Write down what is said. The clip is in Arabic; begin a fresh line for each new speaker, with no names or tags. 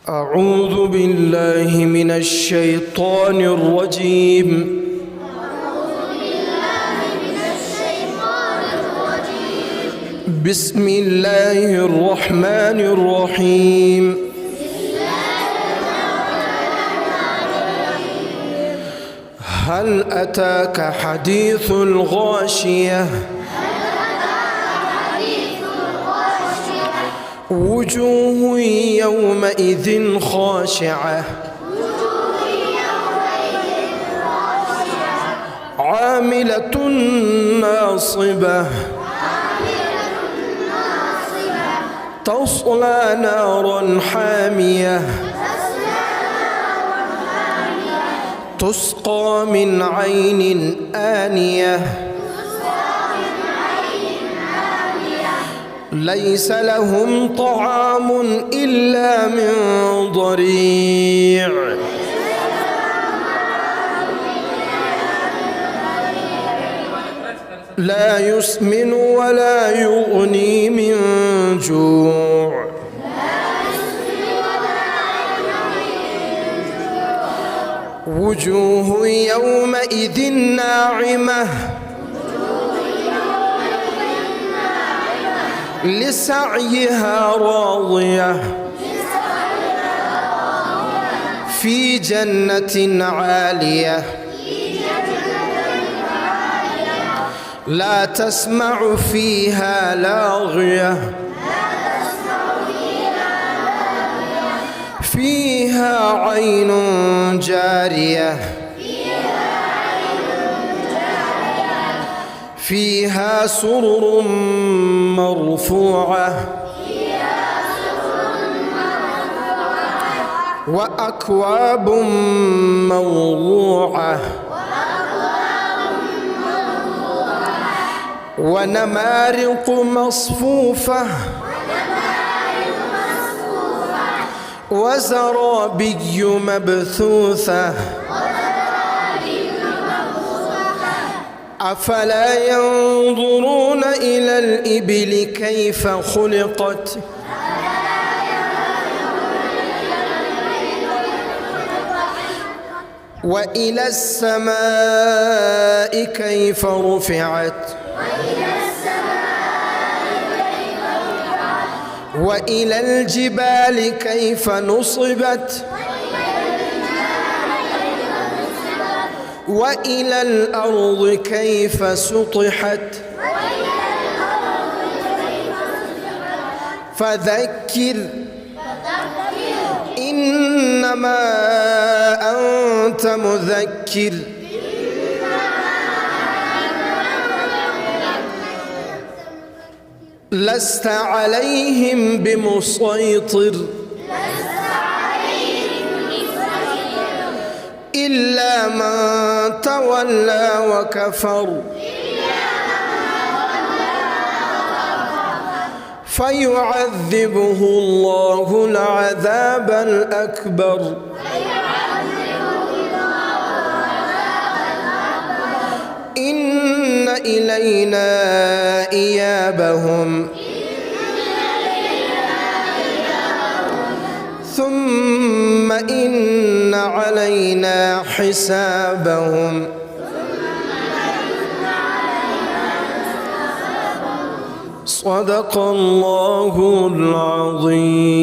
أعوذ بالله من الشيطان الرجيم. بسم الله الرحمن الرحيم. هل أتاك حديث الغاشية وجوه يومئذ خاشعة عاملة ناصبة تصلى نارا حامية تسقى من عين آنية ليس لهم طعام إلا من ضريع لا يسمن ولا يغني من جوع وجوه يومئذ ناعمة لسعيها راضية في جنة عالية لا تسمع فيها لاغية فيها عين جارية فيها سرر مرفوعة وأكواب موضوعة ونمارق مصفوفة وزرابي مبثوثة أفلا ينظرون إلى الإبل كيف خلقت وإلى السماء كيف رفعت وإلى الجبال كيف نصبت وإلى الأرض كيف سطحت فذكر إنما أنت مذكر لست عليهم بمسيطر إلا من تولى وكفر فيعذبه الله العذاب الأكبر إن إلينا إيابهم ثم إن علينا حسابهم صدق الله العظيم.